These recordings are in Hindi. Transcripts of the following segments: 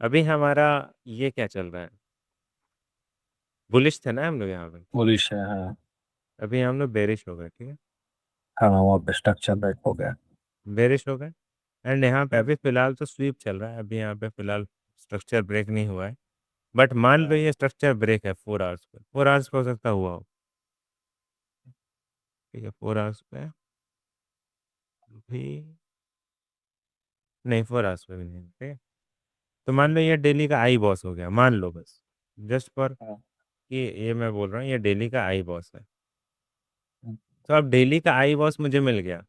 अभी हमारा ये क्या चल रहा है, बुलिश थे ना हम लोग यहाँ पे। बुलिश है, हाँ। अभी हम लोग बेरिश हो गए, ठीक है। हाँ, वहाँ पे स्ट्रक्चर ब्रेक हो गया। बेरिश हो गए। एंड यहाँ पे अभी फिलहाल तो स्वीप चल रहा है, अभी यहाँ पे फिलहाल स्ट्रक्चर ब्रेक नहीं हुआ है। बट मान लो हाँ। ये स्ट्रक्चर ब्रेक है 4 आवर्स पे, 4 आवर्स पे हो सकता हुआ हो। ठीक है, 4 आवर्स पे भी नहीं, 4 आवर्स पे भी नहीं, ठीक है। तो मान लो ये डेली का आई बॉस हो गया, मान लो बस, जस्ट फॉर हाँ। कि ये मैं बोल रहा हूँ ये डेली का आई बॉस है। तो अब डेली का आई बॉस मुझे मिल गया,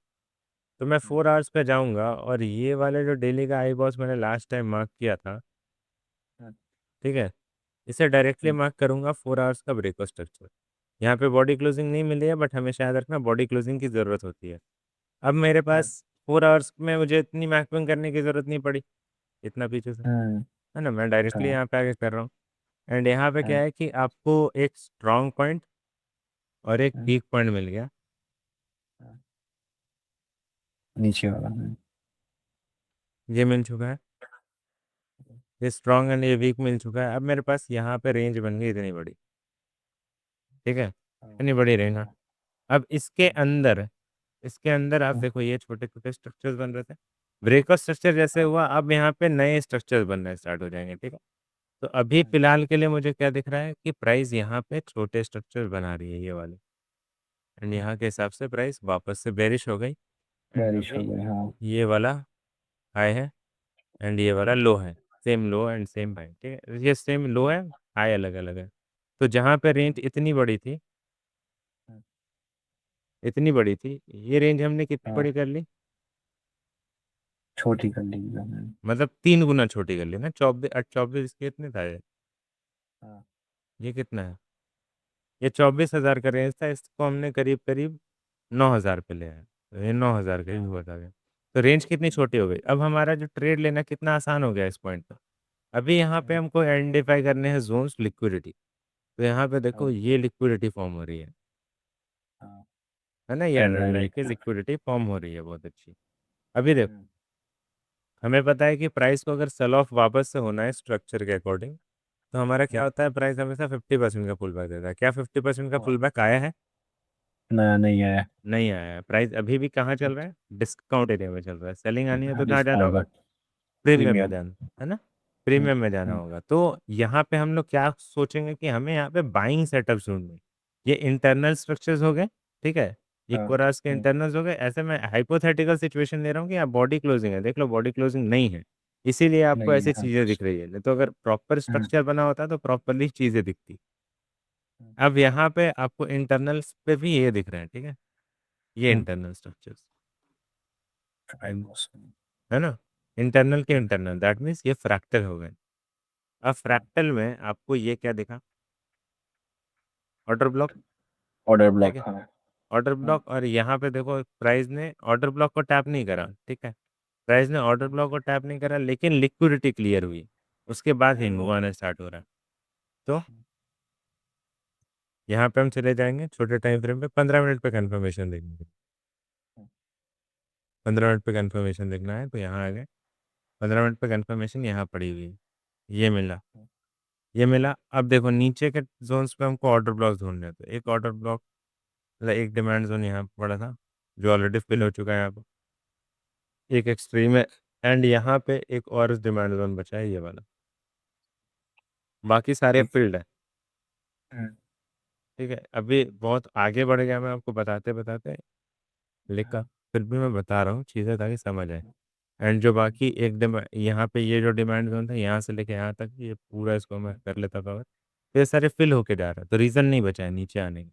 तो मैं 4 आवर्स पे जाऊंगा और ये वाले जो डेली का आई बॉस मैंने लास्ट टाइम मार्क किया था, ठीक है, इसे डायरेक्टली मार्क करूंगा 4 आवर्स का ब्रेक स्ट्रक्चर। यहाँ पे बॉडी क्लोजिंग नहीं मिली है, बट हमेशा याद रखना बॉडी क्लोजिंग की ज़रूरत होती है। अब मेरे पास 4 आवर्स में मुझे इतनी मैपिंग करने की ज़रूरत नहीं पड़ी, इतना पीछे से, है ना, मैं डायरेक्टली यहाँ पे आगे कर रहा हूँ। एंड यहाँ पे क्या है कि आपको एक स्ट्रॉन्ग पॉइंट और एक वीक पॉइंट मिल गया। नीचे वाला। ये मिल चुका है, ये स्ट्रॉन्ग एंड ये वीक मिल चुका है। अब मेरे पास यहाँ पे रेंज बन गई इतनी बड़ी, ठीक है, इतनी बड़ी रेंज। हाँ। अब इसके अंदर आप देखो ये छोटे छोटे स्ट्रक्चर्स बन रहे थे, ब्रेकआउट स्ट्रक्चर जैसे हुआ, अब यहाँ पे नए स्ट्रक्चर्स बनने स्टार्ट हो जाएंगे, ठीक है। तो अभी फिलहाल के लिए मुझे क्या दिख रहा है कि प्राइस यहाँ पे छोटे स्ट्रक्चर बना रही है ये वाले। एंड यहाँ के हिसाब से प्राइस वापस से बेरिश हो गई। एंड बारिश हो अभी गई, हाँ। ये वाला हाई है एंड ये वाला लो है, same low and same high, ठीक है, ये सेम लो है, हाई अलग अलग है। तो जहाँ पे रेंज इतनी बड़ी थी, ये रेंज हमने कितनी हाँ, बड़ी कर ली, छोटी कर ली मैंने। मतलब 3 गुना छोटी कर ली ना। 24 कितने था हाँ। ये कितना है, ये 24,000 का रेंज था, इसको हमने करीब करीब 9,000 पे ले आए, तो ये 9,000 का ही हाँ। हुआ था ये। तो रेंज कितनी छोटी हो गई, अब हमारा जो ट्रेड लेना कितना आसान हो गया इस पॉइंट पर। अभी यहाँ पे हमको आइडेंटिफाई करने हैं जोन्स लिक्विडिटी। तो यहाँ पे देखो हाँ। ये लिक्विडिटी फॉर्म हो रही हाँ। है ना, ये ट्रेंड लाइन। एनआरआई की लिक्विडिटी फॉर्म हो रही है बहुत अच्छी। अभी देखो हमें पता है कि प्राइस को अगर सेल ऑफ वापस से होना है स्ट्रक्चर के अकॉर्डिंग, तो हमारा क्या होता है, प्राइस हमेशा 50% का पुल बैक देता है। क्या 50% का पुल बैक आया है? नया नहीं आया। नहीं आया है। प्राइस अभी भी कहाँ चल रहा है, डिस्काउंट एरिया में चल रहा है। सेलिंग आनी है तो कहाँ जाना होगा, डिस्काउंट। प्रीमियम में प्रीमियम। जाना, है ना, प्रीमियम में जाना होगा। तो यहाँ पे हम लोग क्या सोचेंगे कि हमें यहाँ पे बाइंग सेटअप ढूंढने, ये इंटरनल स्ट्रक्चर्स हो गए, ठीक है, हाँ। इक्वरास के इंटरनल्स हो गए। ऐसे में हाइपोथेटिकल सिचुएशन ले रहा हूँ कि यहाँ बॉडी क्लोजिंग है, देख लो बॉडी क्लोजिंग नहीं है, इसीलिए आपको नहीं है, ऐसी हाँ। चीजें दिख रही है। नहीं तो अगर प्रॉपर हम्म। स्ट्रक्चर बना होता तो प्रॉपरली चीजें दिखती। अब यहाँ पे आपको इंटरनल्स पे भी ये दिख रहे हैं, ठीक है, ये इंटरनल स्ट्रक्चर्स, है ना, इंटरनल के इंटरनल, दैट मीन्स ये फ्रैक्टल हो गए। अब फ्रैक्टल में आपको ये क्या दिखा, ऑर्डर ब्लॉक, ऑर्डर ठीक ब्लॉक, है, हाँ। ऑर्डर हाँ। ब्लॉक। और यहाँ पे देखो प्राइस ने ऑर्डर ब्लॉक को टैप नहीं करा, ठीक है, प्राइस ने ऑर्डर ब्लॉक को टैप नहीं करा, लेकिन लिक्विडिटी क्लियर हुई, उसके बाद ही मूव आना स्टार्ट हो रहा है। तो यहाँ पे हम चले जाएंगे छोटे टाइम फ्रेम पे, 15 मिनट पे कंफर्मेशन देखने, 15 मिनट पे कंफर्मेशन देखना है, तो यहाँ आ गए, 15 मिनट पे कंफर्मेशन यहाँ पड़ी हुई है, ये मिला, ये मिला। अब देखो नीचे के जोन्स पे हमको ऑर्डर ब्लॉक ढूंढने हैं, तो एक ऑर्डर ब्लॉक, मतलब एक डिमांड जोन यहाँ पे पड़ा था जो ऑलरेडी फिल हो चुका है यहाँ पे, एक एक्सट्रीम है, एंड यहाँ पे एक और डिमांड जोन बचा है ये वाला, बाकी सारे ठीक। फील्ड है, हम्म। ठीक है। अभी बहुत आगे बढ़ गया मैं आपको बताते बताते, लेकिन फिर भी मैं बता रहा हूँ चीज़ें ताकि समझ आए। एंड जो बाकी एक डिमांड यहाँ पे ये जो डिमांड जोन था यहाँ से लेके यहाँ तक, ये पूरा इसको मैं कर लेता कवर, तो ये सारे फिल होके जा रहा है, तो रीज़न नहीं बचा है नीचे आने की,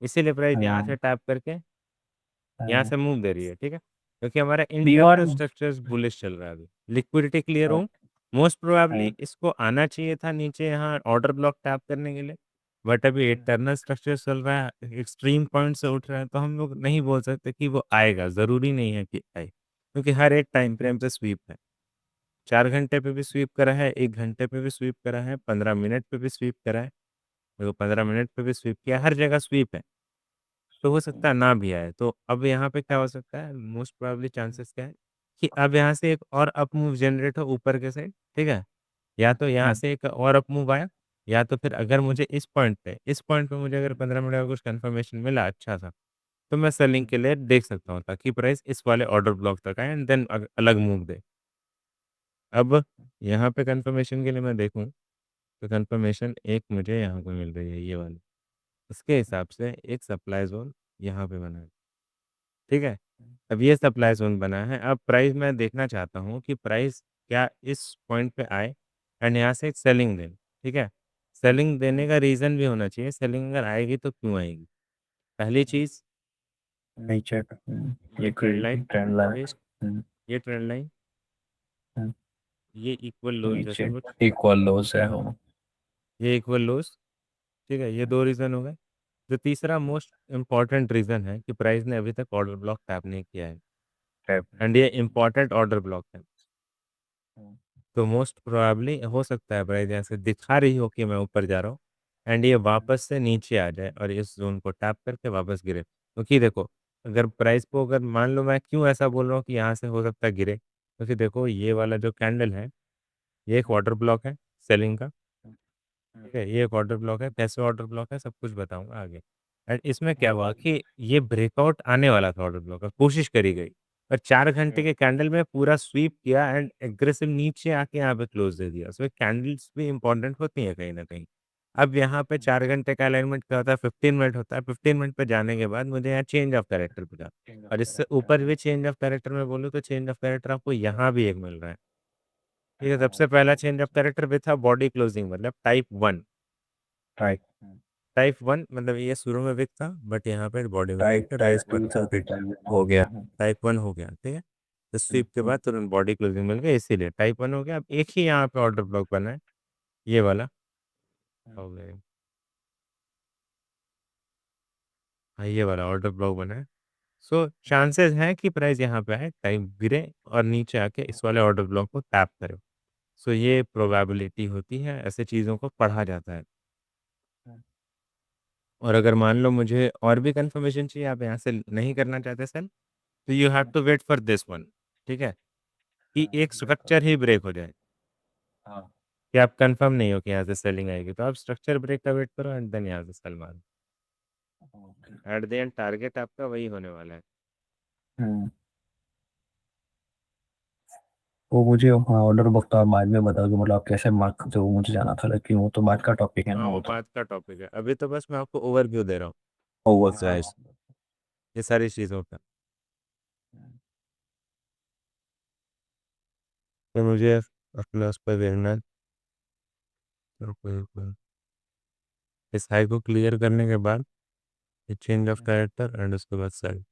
इसीलिए प्राइस यहाँ से हाँ। टैप करके यहाँ हाँ। से मूव दे रही है, ठीक है, क्योंकि हमारा दीवार। इंटरनल स्ट्रक्चर्स बुलिश चल रहा है अभी, लिक्विडिटी क्लियर हो, मोस्ट प्रोबेबली हाँ। इसको आना चाहिए था नीचे यहाँ ऑर्डर ब्लॉक टैप करने के लिए, बट अभी इंटरनल स्ट्रक्चर चल रहा है, एक्सट्रीम पॉइंट से उठ रहा है, तो हम लोग नहीं बोल सकते कि वो आएगा, ज़रूरी नहीं है कि आए, क्योंकि हर एक टाइम फ्रेम से स्वीप है। 4 घंटे पे भी स्वीप करा है, 1 घंटे पे भी स्वीप करा है, 15 मिनट पे भी स्वीप करा है, देखो 15 मिनट पे भी स्वीप किया, हर जगह स्वीप है। तो हो सकता है ना भी आए, तो अब यहाँ पे क्या हो सकता है, मोस्ट प्रोबेबली चांसेस क्या है कि अब यहाँ से एक और अप मूव जनरेट हो ऊपर के साइड, ठीक है, या तो यहाँ हम्म, से एक और अप मूव आया, या तो फिर अगर मुझे इस पॉइंट पे मुझे अगर 15 मिनट का कुछ कंफर्मेशन मिला अच्छा सा, तो मैं सेलिंग के लिए देख सकता हूँ ताकि प्राइस इस वाले ऑर्डर ब्लॉक तक आए एंड देन अलग मूव दे। अब यहाँ पे कंफर्मेशन के लिए मैं देखूँ, तो कंफर्मेशन एक मुझे यहाँ पे मिल रही है ये वाली। उसके हिसाब से एक सप्लाई ज़ोन यहाँ पे बना है, ठीक है? अब ये सप्लाई ज़ोन बना है, अब प्राइस मैं देखना चाहता हूँ कि प्राइस क्या इस पॉइंट पे आए एंड यहाँ से एक सेलिंग दे, ठीक है? सेलिंग देने का रीज़न भी होना चाहिए, सेलिंग अगर आएगी तो क्यों आएगी? पहली चीज़, नीचे ये ये ट्रेंड लाइन, ट्रेंड लाइन। फिर ये ट्रेंड लाइन, हम्म, ये इक्वल लोज जैसा नीचे कुछ, इक्वल लोस है वो। ये इक्वल लोज, ठीक है? ये 2 रीज़न हो गए। जो तीसरा मोस्ट इम्पोर्टेंट रीज़न है कि प्राइस ने अभी तक ऑर्डर ब्लॉक टैप नहीं किया है एंड ये इम्पोर्टेंट ऑर्डर ब्लॉक है। तो मोस्ट प्रोबेबली हो सकता है प्राइस जैसे दिखा रही हो कि मैं ऊपर जा रहा हूँ एंड ये वापस से नीचे आ जाए और इस ज़ोन को टैप करके वापस गिरे। क्योंकि देखो, अगर प्राइस को अगर मान लो, मैं क्यों ऐसा बोल रहा हूँ कि यहाँ से हो सकता है गिरे, क्योंकि देखो ये वाला जो कैंडल है, ये एक ऑर्डर ब्लॉक है सेलिंग का, ठीक है? ये एक ऑर्डर ब्लॉक है, कैसे ऑर्डर ब्लॉक है सब कुछ बताऊँगा आगे। एंड इसमें क्या हुआ कि ये ब्रेकआउट आने वाला था ऑर्डर ब्लॉक का, कोशिश करी गई, और 4 घंटे के कैंडल में पूरा स्वीप किया एंड एग्रेसिव नीचे आके यहाँ पे क्लोज़ दे दिया। सो कैंडल्स भी इम्पोर्टेंट होती हैं कहीं न कहीं। अब यहाँ पे 4 घंटे का अलाइनमेंट क्या होता है, 15 मिनट होता है, 15 मिनट पे जाने के बाद मुझे यहाँ चेंज ऑफ कैरेक्टर मिला, और इससे ऊपर भी चेंज ऑफ कैरेक्टर मैं बोलूँ तो चेंज ऑफ कैरेक्टर आपको यहाँ भी एक मिल रहा है। ठीक है? सबसे पहला चेंज ऑफ कैरेक्टर भी था बॉडी क्लोजिंग, मतलब टाइप 1। टाइप टाइप 1 मतलब ये शुरू में वीक था, बट यहाँ पे बॉडी में टाइप कैरेक्टर टाइप रेस कर टू रहा है। था, फिर टाइप हो गया। टाइप 1 हो गया, ठीक है? तो स्वीप के बाद तुरंत बॉडी क्लोजिंग मिल गया, इसीलिए टाइप 1 हो गया। अब एक ही यहाँ पे ऑर्डर ब्लॉक बना है, ये वाला हो गया। हाँ, ये वाला ऑर्डर ब्लॉक बना है। सो चांसेस हैं कि प्राइस यहाँ पे आए, टाइम गिरे और नीचे आके इस वाले ऑर्डर ब्लॉक को टैप करे। सो ये प्रोबेबिलिटी होती है, ऐसे चीज़ों को पढ़ा जाता है। और अगर मान लो मुझे और भी कंफर्मेशन चाहिए, आप यहाँ से नहीं करना चाहते सेल, तो you have to wait for this one, ठीक है? कि एक स्ट्रक्चर ही ब्रेक हो जाए, हाँ, कि आप कंफर्म नहीं हो कि यहाँ से सेलिंग आएगी, तो आप स्ट्रक्चर ब्रेक का वेट करो एंड देन यहाँ से सेल मारो। एट द एंड टारगेट आपका वही होने वाला है। हम्म। वो मुझे हाँ ऑर्डर वक्त आप बाद में बताओ कि मतलब आप कैसे मार्क जो मुझे जाना था, लेकिन वो तो बात का टॉपिक है ना हाँ, वो वो तो। बात का टॉपिक है, अभी तो बस मैं आपको ओवरव्यू दे रहा हूँ ओवर इस हाँ। राइस ये सारी चीज़ों का। तो मुझे अपना उस पर देखना है, तो इस हाई को क्लियर करने के बाद चेंज ऑफ कैरेक्टर एंड उसके बाद सेल।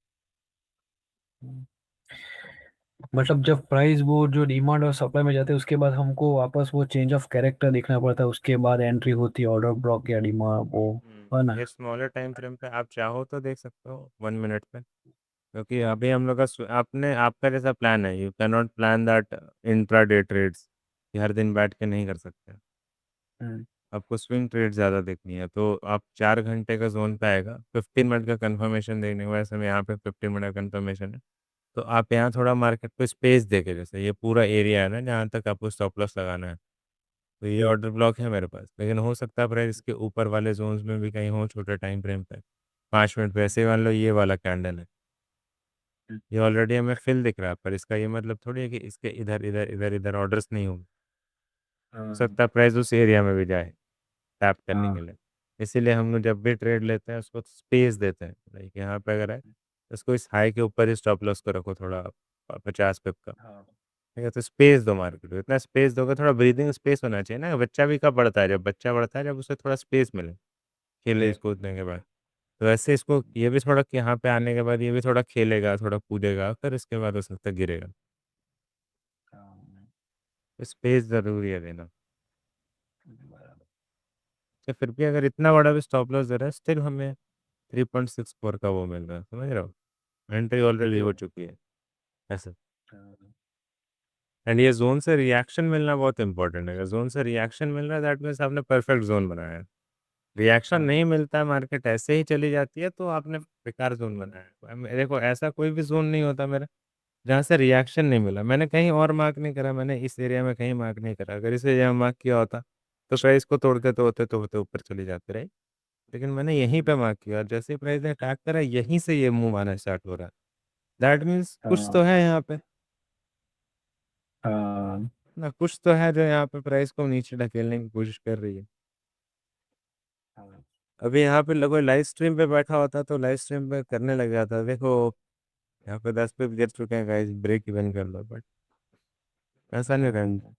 मतलब जब प्राइस वो जो डिमांड और सप्लाई में जाते हैं उसके बाद हमको वापस वो चेंज ऑफ कैरेक्टर देखना पड़ता है, उसके बाद एंट्री होती है ऑर्डर ब्लॉक या डिमांड वो, है ना। ये स्मॉलर टाइम फ्रेम पे आप चाहो तो देख सकते हो 1 मिनट पे, क्योंकि अभी हम लोग का आपने आपका जैसा प्लान है, you can not plan that intraday trades, कि हर दिन बैठ के नहीं कर सकते। हम्म, आपको स्विंग ट्रेड ज़्यादा देखनी है, तो आप 4 घंटे का जोन पे आएगा, 15 मिनट का कंफर्मेशन देखने के बाद, समय यहाँ पे 15 मिनट का कंफर्मेशन है, तो आप यहाँ थोड़ा मार्केट को स्पेस देके, जैसे ये पूरा एरिया है ना जहाँ तक आपको स्टॉप लॉस लगाना है, तो ये ऑर्डर ब्लॉक है मेरे पास, लेकिन हो सकता है प्राइस इसके ऊपर वाले जोन्स में भी कहीं हो छोटे टाइम फ्रेम पे। 5 मिनट पे ऐसे मान लो ये वाला कैंडल है, ये ऑलरेडी हमें फिल दिख रहा है, पर इसका ये मतलब थोड़ी है कि इसके इधर इधर इधर इधर ऑर्डर्स नहीं होंगे। हो हाँ, सकता है प्राइस उस एरिया में भी जाए टैप करने के हाँ, लिए। इसीलिए हम लोग जब भी ट्रेड लेते हैं उसको स्पेस देते हैं, लाइक यहाँ पे अगर है तो उसको इस हाई के ऊपर ही स्टॉप लॉस को रखो थोड़ा, 50 पिप का, हाँ, ठीक है? तो स्पेस दो मार्केट को, इतना स्पेस दोगे, थोड़ा ब्रीदिंग स्पेस होना चाहिए ना। बच्चा भी कब बढ़ता है, जब बच्चा बढ़ता है जब उसे थोड़ा स्पेस मिले खेलने कूदने के बाद। तो ऐसे इसको ये भी थोड़ा कि यहाँ पे आने के बाद ये भी थोड़ा खेलेगा, थोड़ा कूदेगा, फिर इसके बाद हो सकता है गिरेगा। हाँ, तो स्पेस ज़रूरी है देना। तो फिर भी अगर इतना बड़ा भी स्टॉप लॉस दे रहा है, स्टिल हमें 3.64 का वो मिल रहा है, समझ रहे हो? एंट्री ऑलरेडी हो चुकी है ऐसे। एंड ये जोन से रिएक्शन मिलना बहुत इंपॉर्टेंट है, अगर जोन से रिएक्शन मिल रहा है दैट मीन्स आपने परफेक्ट जोन बनाया है। रिएक्शन नहीं मिलता है, मार्केट ऐसे ही चली जाती है, तो आपने बेकार जोन बनाया है। देखो ऐसा कोई भी जोन नहीं होता मेरा जहाँ से रिएक्शन नहीं मिला। मैंने कहीं और मार्क नहीं करा, मैंने इस एरिया में कहीं मार्क नहीं करा। अगर इसे यहाँ मार्क किया होता तो प्राइस को तोड़ते तो होते ऊपर चली जाते रहे। लेकिन मैंने यहीं पे मार्क किया, और जैसे ही प्राइस ने अटैक करा यहीं से ये मूव आना स्टार्ट हो रहा है। दैट मीन्स कुछ हाँ तो है यहाँ पे हाँ ना, कुछ तो है जो यहाँ पे प्राइस को नीचे ढकेलने की कोशिश कर रही है। हाँ अभी यहाँ पे लोगों लाइव स्ट्रीम पे बैठा होता तो लाइव स्ट्रीम पे करने लग जाता, देखो यहाँ पे 10 पे गिर चुके हैं गाइस, ब्रेक इवन कर लो, बट ऐसा नहीं हाँ रहेंगे।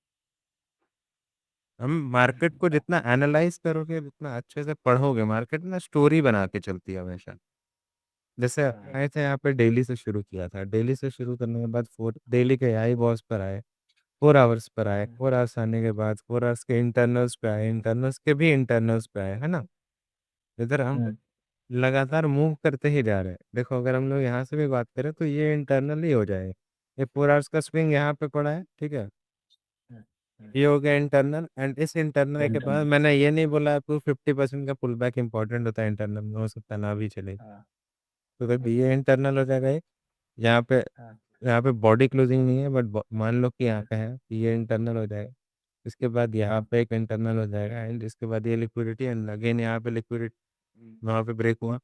हम मार्केट को जितना एनालाइज करोगे, जितना अच्छे से पढ़ोगे, मार्केट ना स्टोरी बना के चलती है हमेशा। जैसे हाँ आए थे यहाँ पे, डेली से शुरू किया था, डेली से शुरू करने के बाद फोर डेली के आई बॉस पर आए, 4 आवर्स पर आए, 4 आवर्स आने के बाद 4 आवर्स के इंटरनल्स पे आए, इंटरनल्स के भी इंटरनल्स पे आए, है ना। इधर हम लगातार मूव करते ही जा रहे हैं। देखो अगर हम लोग यहाँ से भी बात करें तो ये इंटरनल ही हो जाएगा। ये 4 आवर्स का स्विंग यहाँ पे पड़ा है, ठीक है, ये हो गया इंटरनल। एंड इस इंटरनल के बाद इंटरनल। मैंने ये नहीं बोला आपको 50% का पुल बैक इंपॉर्टेंट होता है इंटरनल में, हो सकता है ना भी चले। हाँ तो देखो ये इंटरनल हो जाएगा एक, यहाँ पे, हाँ यहाँ पे बॉडी क्लोजिंग नहीं है, बट मान लो कि यहाँ पे है, तो ये इंटरनल हो जाएगा। इसके बाद यहाँ हाँ पे एक इंटरनल हो जाएगा, एंड इसके बाद ये लिक्विडिटी, एंड अगेन यहाँ पे लिक्विडिटी, वहाँ पे ब्रेक हुआ,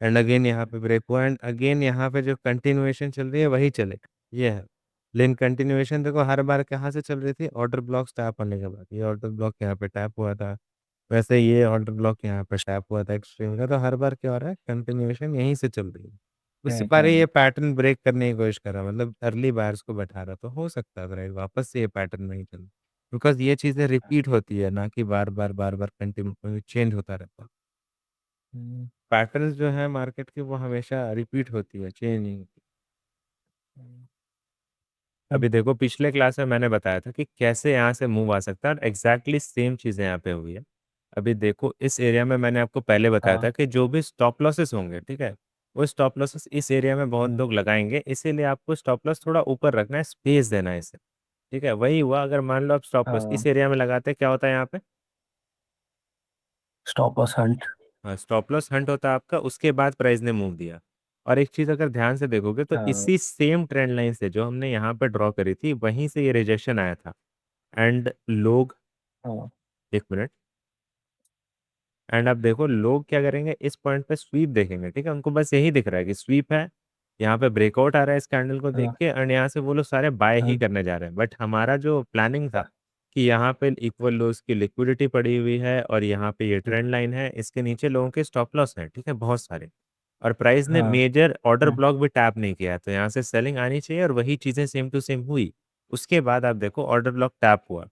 एंड अगेन यहाँ पे ब्रेक हुआ, एंड अगेन यहाँ पे जो कंटिन्यूएशन चल रही है वही चले, ये है। लेकिन कंटिन्यूएशन देखो हर बार कहाँ से चल रही थी, ऑर्डर ब्लॉक टैप होने के बाद, ये ऑर्डर ब्लॉक यहाँ पे टैप हुआ था, वैसे ये ऑर्डर ब्लॉक यहाँ पे टैप हुआ था एक्सट्रीम का, तो हर बार क्या हो रहा है, कंटिन्यूएशन यहीं से चल रही है। इस बार चल ये रहा पैटर्न ब्रेक करने की कोशिश कर रहा है, मतलब अर्ली बायर्स को बैठा रहा, तो हो सकता है वापस से ये पैटर्न नहीं चले, बिकॉज ये चीज़ें है। रिपीट होती है ना, कि बार बार कंटिन्यू चेंज होता रहता है। हम्म, पैटर्न्स जो है मार्केट की वो हमेशा रिपीट होती है, चेंज नहीं होती। अब अभी देखो पिछले क्लास में मैंने बताया था कि कैसे यहाँ से मूव आ सकता है, और एग्जैक्टली सेम चीज़ें यहाँ पे हुई है। अभी देखो इस एरिया में मैंने आपको पहले बताया हाँ था कि जो भी स्टॉप लॉसेस होंगे, ठीक है, वो स्टॉप लॉसेस इस एरिया में बहुत हम्म, लोग लगाएंगे, इसीलिए आपको स्टॉप लॉस थोड़ा ऊपर रखना है, स्पेस देना है इसे। ठीक है, वही हुआ। अगर मान लो आप स्टॉप लॉस हाँ इस एरिया में लगाते, क्या होता है यहाँ पे, स्टॉप लॉस हंट। हाँ स्टॉप लॉस हंट होता है आपका, उसके बाद प्राइस ने मूव दिया। और एक चीज़ अगर ध्यान से देखोगे तो हाँ इसी सेम ट्रेंड लाइन से जो हमने यहाँ पे ड्रॉ करी थी, वहीं से ये रिजेक्शन आया था। एंड लोग, हाँ एक मिनट, एंड अब देखो लोग क्या करेंगे, इस पॉइंट पे स्वीप देखेंगे, ठीक है, उनको बस यही दिख रहा है कि स्वीप है, यहाँ पे ब्रेकआउट आ रहा है इस कैंडल को देख हाँ के, एंड यहाँ से वो लोग सारे बाय ही हाँ करने जा रहे हैं। बट हमारा जो प्लानिंग था हाँ, कि यहाँ पे इक्वल लोस की लिक्विडिटी पड़ी हुई है, और यहाँ पे ये ट्रेंड लाइन है, इसके नीचे लोगों के स्टॉप लॉस है, ठीक है, बहुत सारे, और प्राइस ने हाँ मेजर ऑर्डर ब्लॉक भी टैप नहीं किया है, तो यहाँ से सेलिंग आनी चाहिए, और वही चीज़ें सेम टू सेम हुई। उसके बाद आप देखो ऑर्डर ब्लॉक टैप हुआ,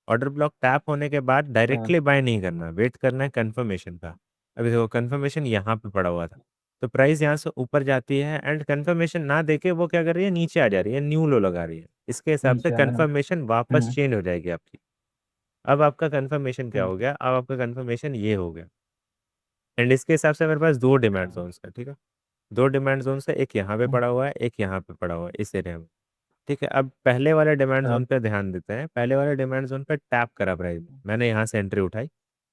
ऑर्डर ब्लॉक टैप होने के बाद हाँ डायरेक्टली बाय नहीं करना, वेट करना है कंफर्मेशन का। अभी देखो कंफर्मेशन यहाँ पे पड़ा हुआ था, तो प्राइस यहाँ से ऊपर जाती है, एंड कंफर्मेशन ना देके वो क्या कर रही है, नीचे आ जा रही है, न्यू लो लगा रही है, इसके हिसाब से नीचे आ रहा है। कंफर्मेशन वापस चेंज हो जाएगी आपकी। अब आपका कंफर्मेशन क्या हम्म, हो गया, अब आपका कंफर्मेशन ये हो गया, एंड इसके हिसाब से मेरे पास दो डिमांड जोन्स है, ठीक है, दो डिमांड जोन है, एक यहाँ पे हम्म, पड़ा हुआ है, एक यहाँ पे पड़ा हुआ है इस एरिया में। ठीक है, अब पहले वाले डिमांड जोन हाँ पे ध्यान देते हैं। पहले वाले डिमांड जोन पे टैप करा प्राइस, मैंने यहाँ से एंट्री उठाई,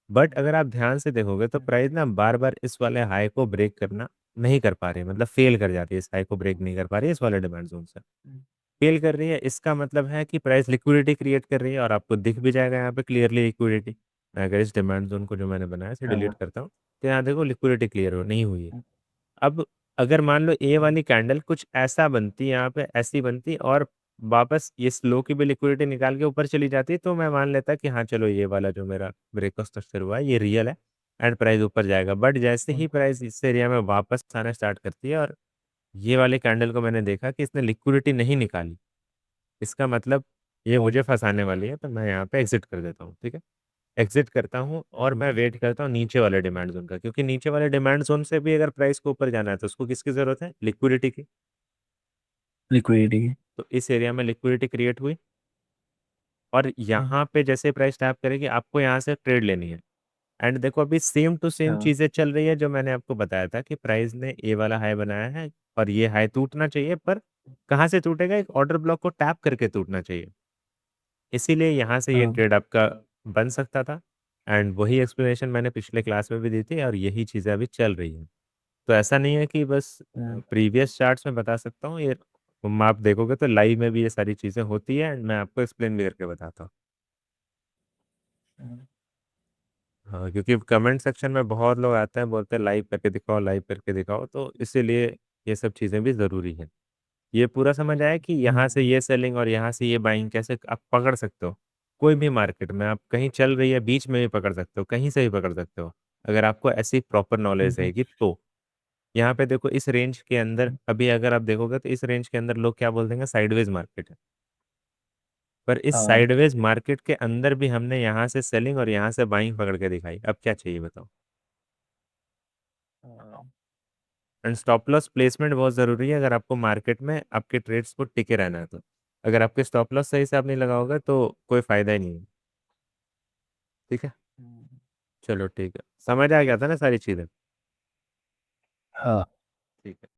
बट अगर आप ध्यान से देखोगे तो प्राइस ना बार बार इस वाले हाई को ब्रेक करना नहीं कर पा रही है, मतलब फेल कर जाती है, इस हाई को ब्रेक नहीं कर पा रही है, इस वाले डिमांड जोन से फेल कर रही है। इसका मतलब है कि प्राइस लिक्विडिटी क्रिएट कर रही है, और आपको दिख भी जाएगा यहाँ पे क्लियरली लिक्विडिटी। मैं अगर इस डिमांड जोन को जो मैंने बनाया इसे डिलीट हाँ करता हूँ, तो यहाँ देखो लिक्विडिटी क्लियर हो नहीं हुई है। अब अगर मान लो ए वाली कैंडल कुछ ऐसा बनती, यहाँ पे ऐसी बनती, और वापस ये स्लो की भी लिक्विडिटी निकाल के ऊपर चली जाती, तो मैं मान लेता कि हाँ चलो ये वाला जो मेरा ब्रेकआउट स्ट्रक्चर हुआ है ये रियल है, एंड प्राइस ऊपर जाएगा। बट जैसे ही प्राइस इस एरिया में वापस आना स्टार्ट करती है, और ये वाले कैंडल को मैंने देखा कि इसने लिक्विडिटी नहीं निकाली, इसका मतलब ये हाँ मुझे फंसाने वाली है, तो मैं यहाँ पे एग्जिट कर देता हूँ, ठीक है, एग्जिट करता हूँ, और मैं वेट करता हूँ नीचे वाले डिमांड जोन का, क्योंकि नीचे वाले डिमांड जोन से भी अगर प्राइस को ऊपर जाना है तो उसको किसकी जरूरत है, लिक्विडिटी की। लिक्विडिटी। तो इस एरिया में लिक्विडिटी क्रिएट हुई, और हाँ यहाँ पे जैसे प्राइस टैप करेगी आपको यहाँ से ट्रेड लेनी है। एंड देखो अभी सेम टू सेम हाँ चीजें चल रही है जो मैंने आपको बताया था कि प्राइस ने ए वाला हाई बनाया है, और ये हाई टूटना चाहिए, पर कहाँ से टूटेगा, एक ऑर्डर ब्लॉक को टैप करके टूटना चाहिए, इसीलिए यहाँ से ये हाँ ट्रेड आपका बन सकता था। एंड वही एक्सप्लेनेशन मैंने पिछले क्लास में भी दी थी, और यही चीज़ें अभी चल रही हैं। तो ऐसा नहीं है कि बस हाँ प्रीवियस चार्ट्स में बता सकता हूँ, ये आप देखोगे तो लाइव में भी ये सारी चीज़ें होती है, एंड मैं आपको एक्सप्लेन भी करके बताता हूँ। हम्म। हाँ, क्योंकि कमेंट सेक्शन में बहुत लोग आते हैं, बोलते हैं लाइव करके दिखाओ, लाइव करके दिखाओ, तो इसीलिए ये सब चीज़ें भी ज़रूरी है। ये पूरा समझ आया कि यहाँ से हम्म। ये सेलिंग और यहाँ से ये बाइंग कैसे आप पकड़ सकते हो। कोई भी मार्केट में आप कहीं चल रही है, बीच में भी पकड़ सकते हो, कहीं से भी पकड़ सकते हो, अगर आपको ऐसी प्रॉपर नॉलेज हम्म। रहेगी तो। यहाँ पे देखो, इस रेंज के अंदर अभी अगर आप देखोगे तो इस रेंज के अंदर लोग क्या बोल देंगे, साइडवेज मार्केट है। पर इस हाँ। साइडवेज मार्केट के अंदर भी हमने यहाँ से सेलिंग और यहाँ से बाइंग पकड़ के दिखाई, अब क्या चाहिए बताओ। हाँ। एंड स्टॉप लॉस प्लेसमेंट बहुत ज़रूरी है, अगर आपको मार्केट में आपके ट्रेड्स को टिके रहना है तो। अगर आपके स्टॉप लॉस सही से आप नहीं लगाओगे तो कोई फायदा ही नहीं है। ठीक है। हम्म। चलो ठीक है, समझ आ गया था ना सारी चीज़ें। हाँ। ठीक है।